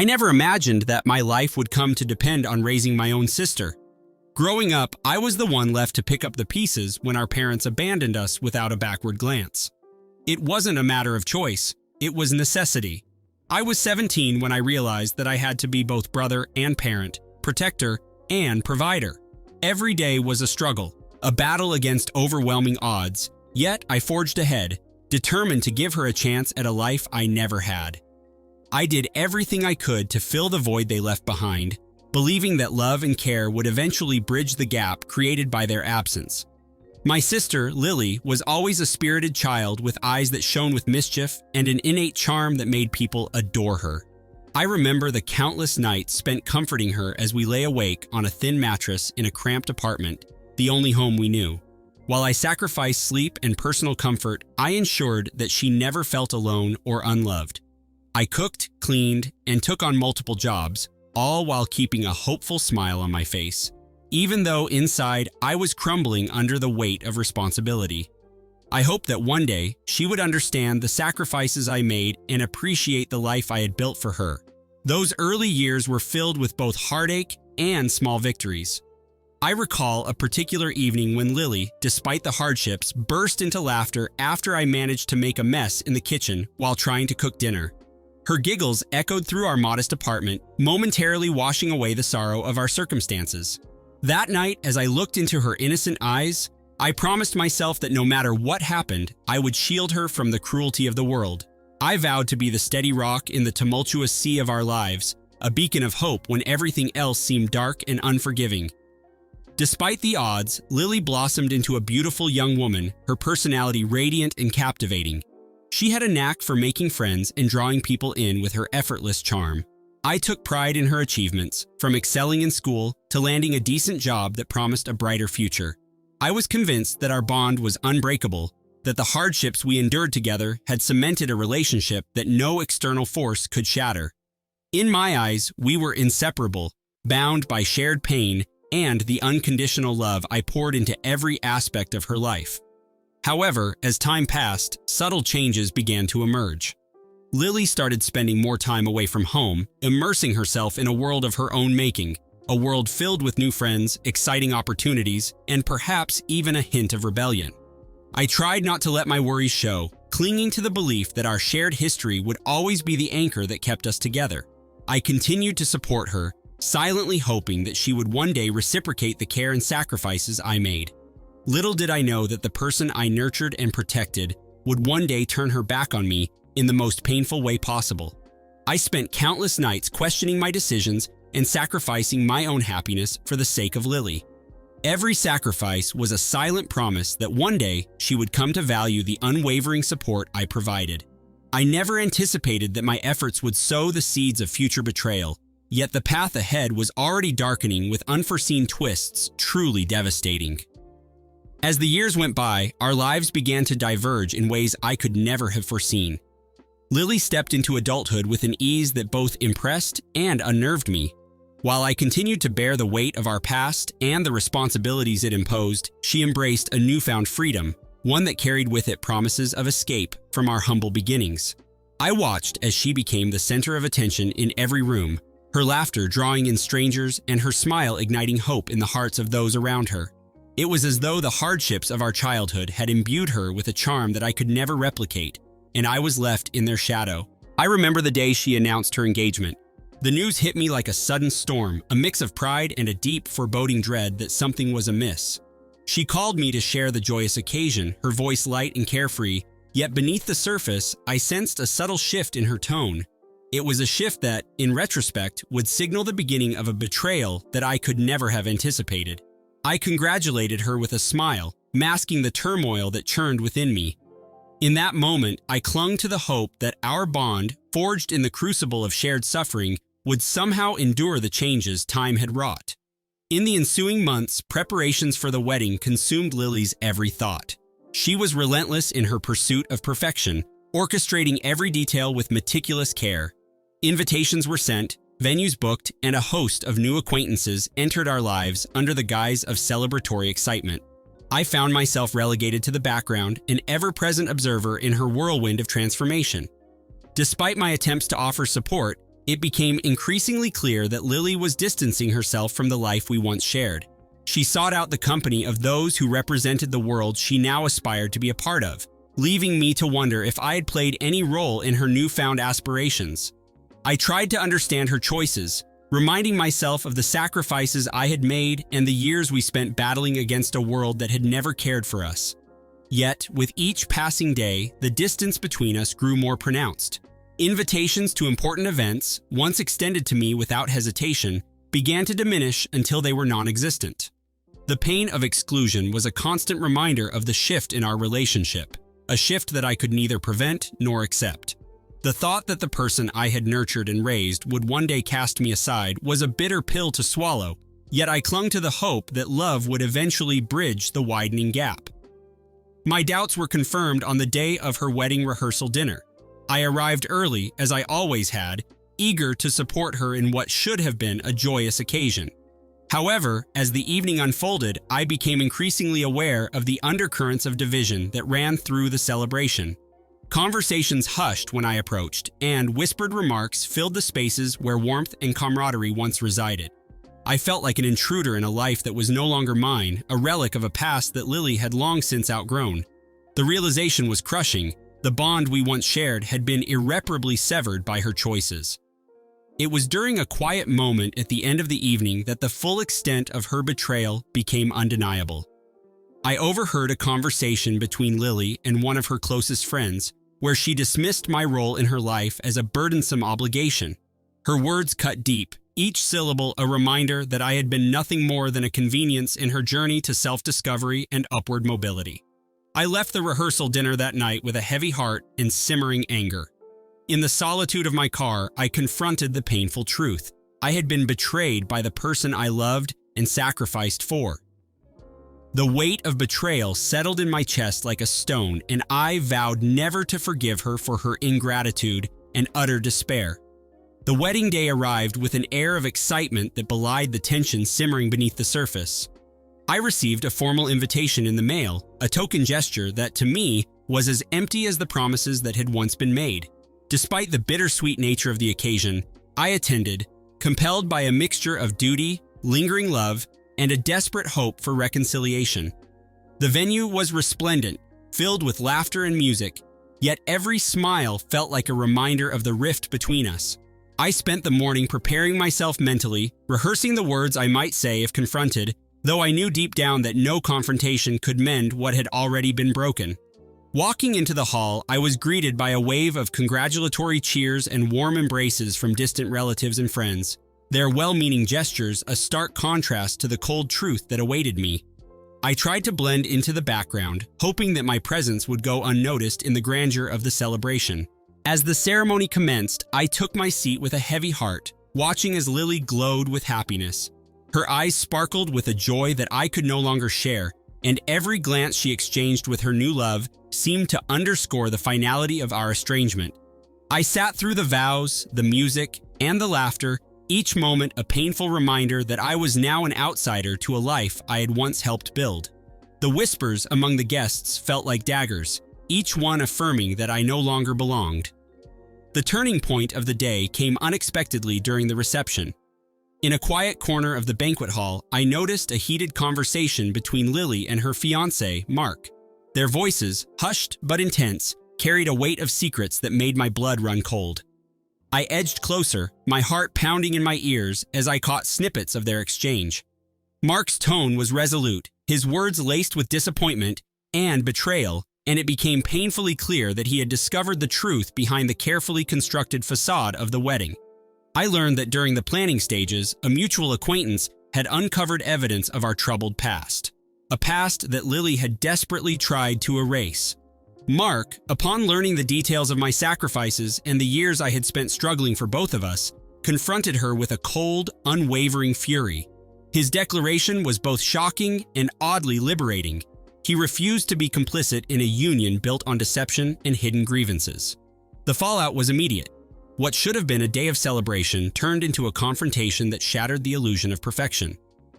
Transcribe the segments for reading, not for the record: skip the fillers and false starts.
I never imagined that my life would come to depend on raising my own sister. Growing up, I was the one left to pick up the pieces when our parents abandoned us without a backward glance. It wasn't a matter of choice, it was necessity. I was 17 when I realized that I had to be both brother and parent, protector and provider. Every day was a struggle, a battle against overwhelming odds, yet I forged ahead, determined to give her a chance at a life I never had. I did everything I could to fill the void they left behind, believing that love and care would eventually bridge the gap created by their absence. My sister, Lily, was always a spirited child with eyes that shone with mischief and an innate charm that made people adore her. I remember the countless nights spent comforting her as we lay awake on a thin mattress in a cramped apartment, the only home we knew. While I sacrificed sleep and personal comfort, I ensured that she never felt alone or unloved. I cooked, cleaned, and took on multiple jobs, all while keeping a hopeful smile on my face, even though inside I was crumbling under the weight of responsibility. I hoped that one day she would understand the sacrifices I made and appreciate the life I had built for her. Those early years were filled with both heartache and small victories. I recall a particular evening when Lily, despite the hardships, burst into laughter after I managed to make a mess in the kitchen while trying to cook dinner. Her giggles echoed through our modest apartment, momentarily washing away the sorrow of our circumstances. That night, as I looked into her innocent eyes, I promised myself that no matter what happened, I would shield her from the cruelty of the world. I vowed to be the steady rock in the tumultuous sea of our lives, a beacon of hope when everything else seemed dark and unforgiving. Despite the odds, Lily blossomed into a beautiful young woman, her personality radiant and captivating. She had a knack for making friends and drawing people in with her effortless charm. I took pride in her achievements, from excelling in school to landing a decent job that promised a brighter future. I was convinced that our bond was unbreakable, that the hardships we endured together had cemented a relationship that no external force could shatter. In my eyes, we were inseparable, bound by shared pain and the unconditional love I poured into every aspect of her life. However, as time passed, subtle changes began to emerge. Lily started spending more time away from home, immersing herself in a world of her own making, a world filled with new friends, exciting opportunities, and perhaps even a hint of rebellion. I tried not to let my worries show, clinging to the belief that our shared history would always be the anchor that kept us together. I continued to support her, silently hoping that she would one day reciprocate the care and sacrifices I made. Little did I know that the person I nurtured and protected would one day turn her back on me in the most painful way possible. I spent countless nights questioning my decisions and sacrificing my own happiness for the sake of Lily. Every sacrifice was a silent promise that one day she would come to value the unwavering support I provided. I never anticipated that my efforts would sow the seeds of future betrayal, yet the path ahead was already darkening with unforeseen twists truly devastating. As the years went by, our lives began to diverge in ways I could never have foreseen. Lily stepped into adulthood with an ease that both impressed and unnerved me. While I continued to bear the weight of our past and the responsibilities it imposed, she embraced a newfound freedom, one that carried with it promises of escape from our humble beginnings. I watched as she became the center of attention in every room, her laughter drawing in strangers and her smile igniting hope in the hearts of those around her. It was as though the hardships of our childhood had imbued her with a charm that I could never replicate, and I was left in their shadow. I remember the day she announced her engagement. The news hit me like a sudden storm, a mix of pride and a deep, foreboding dread that something was amiss. She called me to share the joyous occasion, her voice light and carefree, yet beneath the surface, I sensed a subtle shift in her tone. It was a shift that, in retrospect, would signal the beginning of a betrayal that I could never have anticipated. I congratulated her with a smile, masking the turmoil that churned within me. In that moment, I clung to the hope that our bond, forged in the crucible of shared suffering, would somehow endure the changes time had wrought. In the ensuing months, preparations for the wedding consumed Lily's every thought. She was relentless in her pursuit of perfection, orchestrating every detail with meticulous care. Invitations were sent, venues booked, and a host of new acquaintances entered our lives under the guise of celebratory excitement. I found myself relegated to the background, an ever-present observer in her whirlwind of transformation. Despite my attempts to offer support, it became increasingly clear that Lily was distancing herself from the life we once shared. She sought out the company of those who represented the world she now aspired to be a part of, leaving me to wonder if I had played any role in her newfound aspirations. I tried to understand her choices, reminding myself of the sacrifices I had made and the years we spent battling against a world that had never cared for us. Yet, with each passing day, the distance between us grew more pronounced. Invitations to important events, once extended to me without hesitation, began to diminish until they were non-existent. The pain of exclusion was a constant reminder of the shift in our relationship, a shift that I could neither prevent nor accept. The thought that the person I had nurtured and raised would one day cast me aside was a bitter pill to swallow, yet I clung to the hope that love would eventually bridge the widening gap. My doubts were confirmed on the day of her wedding rehearsal dinner. I arrived early, as I always had, eager to support her in what should have been a joyous occasion. However, as the evening unfolded, I became increasingly aware of the undercurrents of division that ran through the celebration. Conversations hushed when I approached, and whispered remarks filled the spaces where warmth and camaraderie once resided. I felt like an intruder in a life that was no longer mine, a relic of a past that Lily had long since outgrown. The realization was crushing. The bond we once shared had been irreparably severed by her choices. It was during a quiet moment at the end of the evening that the full extent of her betrayal became undeniable. I overheard a conversation between Lily and one of her closest friends, where she dismissed my role in her life as a burdensome obligation. Her words cut deep, each syllable a reminder that I had been nothing more than a convenience in her journey to self-discovery and upward mobility. I left the rehearsal dinner that night with a heavy heart and simmering anger. In the solitude of my car, I confronted the painful truth. I had been betrayed by the person I loved and sacrificed for. The weight of betrayal settled in my chest like a stone, and I vowed never to forgive her for her ingratitude and utter despair. The wedding day arrived with an air of excitement that belied the tension simmering beneath the surface. I received a formal invitation in the mail, a token gesture that, to me, was as empty as the promises that had once been made. Despite the bittersweet nature of the occasion, I attended, compelled by a mixture of duty, lingering love, and a desperate hope for reconciliation. The venue was resplendent, filled with laughter and music, yet every smile felt like a reminder of the rift between us. I spent the morning preparing myself mentally, rehearsing the words I might say if confronted, though I knew deep down that no confrontation could mend what had already been broken. Walking into the hall, I was greeted by a wave of congratulatory cheers and warm embraces from distant relatives and friends, their well-meaning gestures a stark contrast to the cold truth that awaited me. I tried to blend into the background, hoping that my presence would go unnoticed in the grandeur of the celebration. As the ceremony commenced, I took my seat with a heavy heart, watching as Lily glowed with happiness. Her eyes sparkled with a joy that I could no longer share, and every glance she exchanged with her new love seemed to underscore the finality of our estrangement. I sat through the vows, the music, and the laughter, each moment a painful reminder that I was now an outsider to a life I had once helped build. The whispers among the guests felt like daggers, each one affirming that I no longer belonged. The turning point of the day came unexpectedly during the reception. In a quiet corner of the banquet hall, I noticed a heated conversation between Lily and her fiancé, Mark. Their voices, hushed but intense, carried a weight of secrets that made my blood run cold. I edged closer, my heart pounding in my ears as I caught snippets of their exchange. Mark's tone was resolute, his words laced with disappointment and betrayal, and it became painfully clear that he had discovered the truth behind the carefully constructed facade of the wedding. I learned that during the planning stages, a mutual acquaintance had uncovered evidence of our troubled past, a past that Lily had desperately tried to erase. Mark, upon learning the details of my sacrifices and the years I had spent struggling for both of us, confronted her with a cold, unwavering fury. His declaration was both shocking and oddly liberating. He refused to be complicit in a union built on deception and hidden grievances. The fallout was immediate. What should have been a day of celebration turned into a confrontation that shattered the illusion of perfection.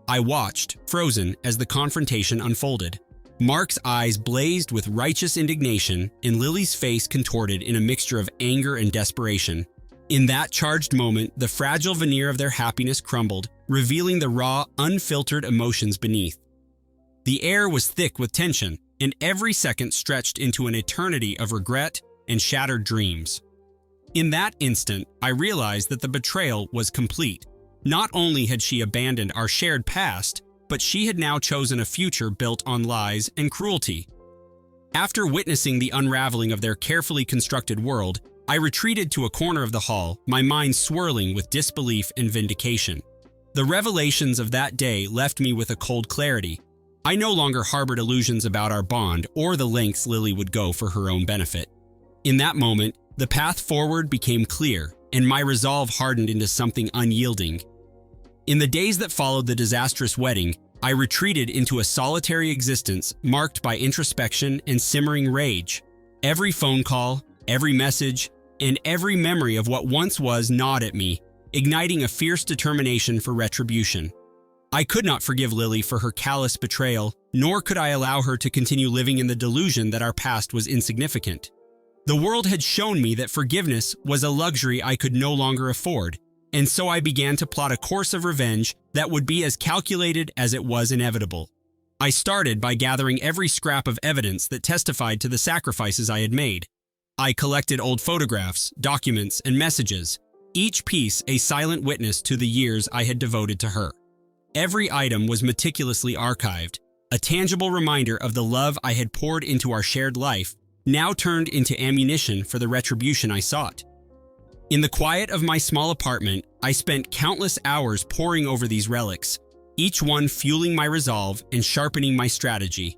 I watched, frozen, as the confrontation unfolded. Mark's eyes blazed with righteous indignation, and Lily's face contorted in a mixture of anger and desperation. In that charged moment, the fragile veneer of their happiness crumbled, revealing the raw, unfiltered emotions beneath. The air was thick with tension, and every second stretched into an eternity of regret and shattered dreams. In that instant, I realized that the betrayal was complete. Not only had she abandoned our shared past, but she had now chosen a future built on lies and cruelty. After witnessing the unraveling of their carefully constructed world, I retreated to a corner of the hall, my mind swirling with disbelief and vindication. The revelations of that day left me with a cold clarity. I no longer harbored illusions about our bond or the lengths Lily would go for her own benefit. In that moment, the path forward became clear, and my resolve hardened into something unyielding. In the days that followed the disastrous wedding, I retreated into a solitary existence marked by introspection and simmering rage. Every phone call, every message, and every memory of what once was gnawed at me, igniting a fierce determination for retribution. I could not forgive Lily for her callous betrayal, nor could I allow her to continue living in the delusion that our past was insignificant. The world had shown me that forgiveness was a luxury I could no longer afford, and so I began to plot a course of revenge that would be as calculated as it was inevitable. I started by gathering every scrap of evidence that testified to the sacrifices I had made. I collected old photographs, documents, and messages, each piece a silent witness to the years I had devoted to her. Every item was meticulously archived, a tangible reminder of the love I had poured into our shared life, now turned into ammunition for the retribution I sought. In the quiet of my small apartment, I spent countless hours poring over these relics, each one fueling my resolve and sharpening my strategy.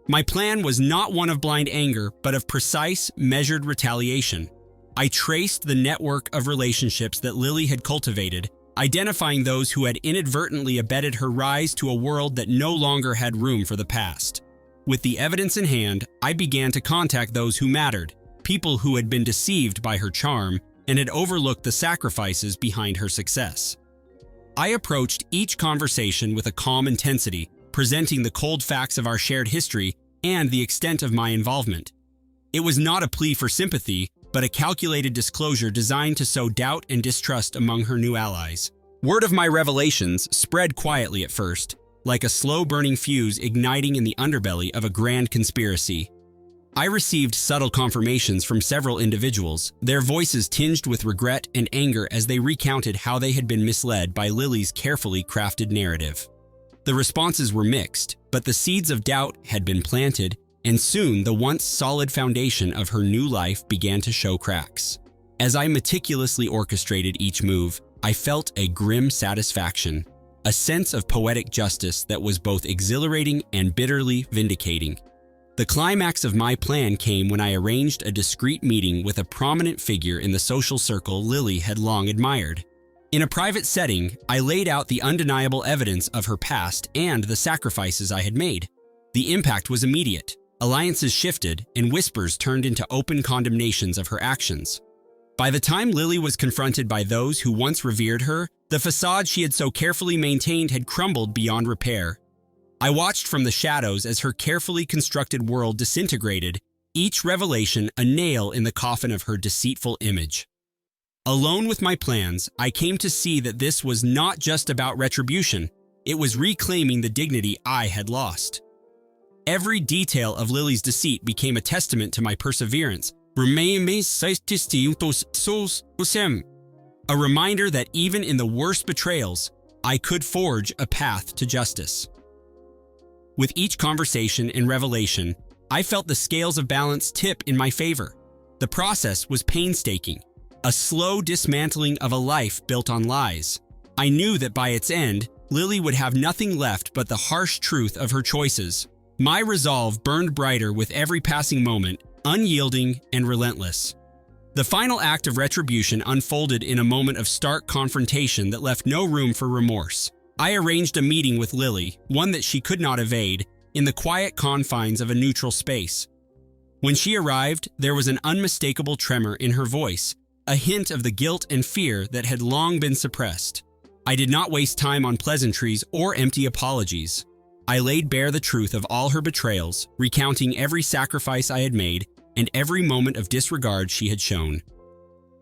My plan was not one of blind anger, but of precise, measured retaliation. I traced the network of relationships that Lily had cultivated, identifying those who had inadvertently abetted her rise to a world that no longer had room for the past. With the evidence in hand, I began to contact those who mattered, people who had been deceived by her charm and had overlooked the sacrifices behind her success. I approached each conversation with a calm intensity, presenting the cold facts of our shared history and the extent of my involvement. It was not a plea for sympathy, but a calculated disclosure designed to sow doubt and distrust among her new allies. Word of my revelations spread quietly at first, like a slow-burning fuse igniting in the underbelly of a grand conspiracy. I received subtle confirmations from several individuals, their voices tinged with regret and anger as they recounted how they had been misled by Lily's carefully crafted narrative. The responses were mixed, but the seeds of doubt had been planted, and soon the once solid foundation of her new life began to show cracks. As I meticulously orchestrated each move, I felt a grim satisfaction, a sense of poetic justice that was both exhilarating and bitterly vindicating. The climax of my plan came when I arranged a discreet meeting with a prominent figure in the social circle Lily had long admired. In a private setting, I laid out the undeniable evidence of her past and the sacrifices I had made. The impact was immediate. Alliances shifted, and whispers turned into open condemnations of her actions. By the time Lily was confronted by those who once revered her, the facade she had so carefully maintained had crumbled beyond repair. I watched from the shadows as her carefully constructed world disintegrated, each revelation a nail in the coffin of her deceitful image. Alone with my plans, I came to see that this was not just about retribution. It was reclaiming the dignity I had lost. Every detail of Lily's deceit became a testament to my perseverance, a reminder that even in the worst betrayals, I could forge a path to justice. With each conversation and revelation, I felt the scales of balance tip in my favor. The process was painstaking, a slow dismantling of a life built on lies. I knew that by its end, Lily would have nothing left but the harsh truth of her choices. My resolve burned brighter with every passing moment, unyielding and relentless. The final act of retribution unfolded in a moment of stark confrontation that left no room for remorse. I arranged a meeting with Lily, one that she could not evade, in the quiet confines of a neutral space. When she arrived, there was an unmistakable tremor in her voice, a hint of the guilt and fear that had long been suppressed. I did not waste time on pleasantries or empty apologies. I laid bare the truth of all her betrayals, recounting every sacrifice I had made and every moment of disregard she had shown.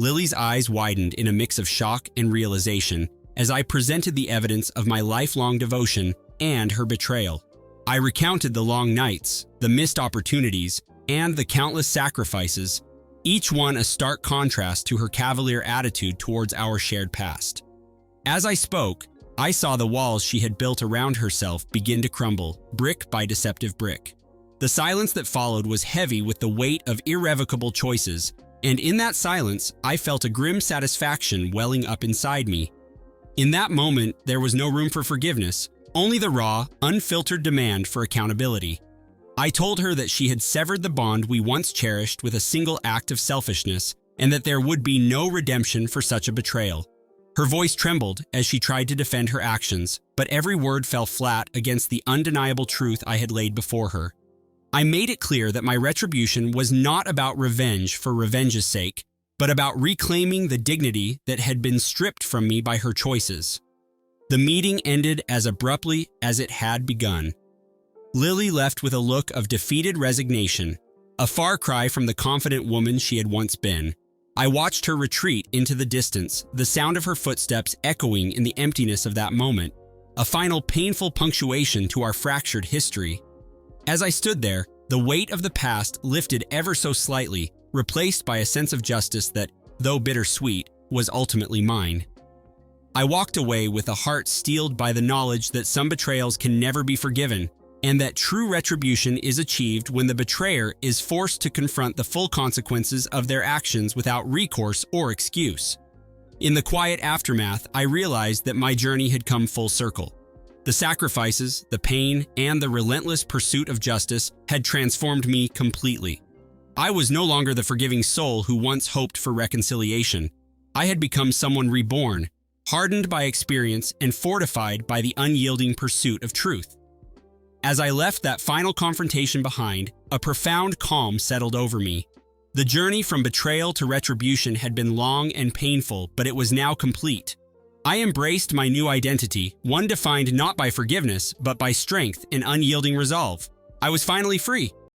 Lily's eyes widened in a mix of shock and realization as I presented the evidence of my lifelong devotion and her betrayal. I recounted the long nights, the missed opportunities, and the countless sacrifices, each one a stark contrast to her cavalier attitude towards our shared past. As I spoke, I saw the walls she had built around herself begin to crumble, brick by deceptive brick. The silence that followed was heavy with the weight of irrevocable choices, and in that silence, I felt a grim satisfaction welling up inside me. In that moment, there was no room for forgiveness, only the raw, unfiltered demand for accountability. I told her that she had severed the bond we once cherished with a single act of selfishness, and that there would be no redemption for such a betrayal. Her voice trembled as she tried to defend her actions, but every word fell flat against the undeniable truth I had laid before her. I made it clear that my retribution was not about revenge for revenge's sake, but about reclaiming the dignity that had been stripped from me by her choices. The meeting ended as abruptly as it had begun. Lily left with a look of defeated resignation, a far cry from the confident woman she had once been. I watched her retreat into the distance, the sound of her footsteps echoing in the emptiness of that moment, a final painful punctuation to our fractured history. As I stood there, the weight of the past lifted ever so slightly, replaced by a sense of justice that, though bittersweet, was ultimately mine. I walked away with a heart steeled by the knowledge that some betrayals can never be forgiven, and that true retribution is achieved when the betrayer is forced to confront the full consequences of their actions without recourse or excuse. In the quiet aftermath, I realized that my journey had come full circle. The sacrifices, the pain, and the relentless pursuit of justice had transformed me completely. I was no longer the forgiving soul who once hoped for reconciliation. I had become someone reborn, hardened by experience and fortified by the unyielding pursuit of truth. As I left that final confrontation behind, a profound calm settled over me. The journey from betrayal to retribution had been long and painful, but it was now complete. I embraced my new identity, one defined not by forgiveness, but by strength and unyielding resolve. I was finally free,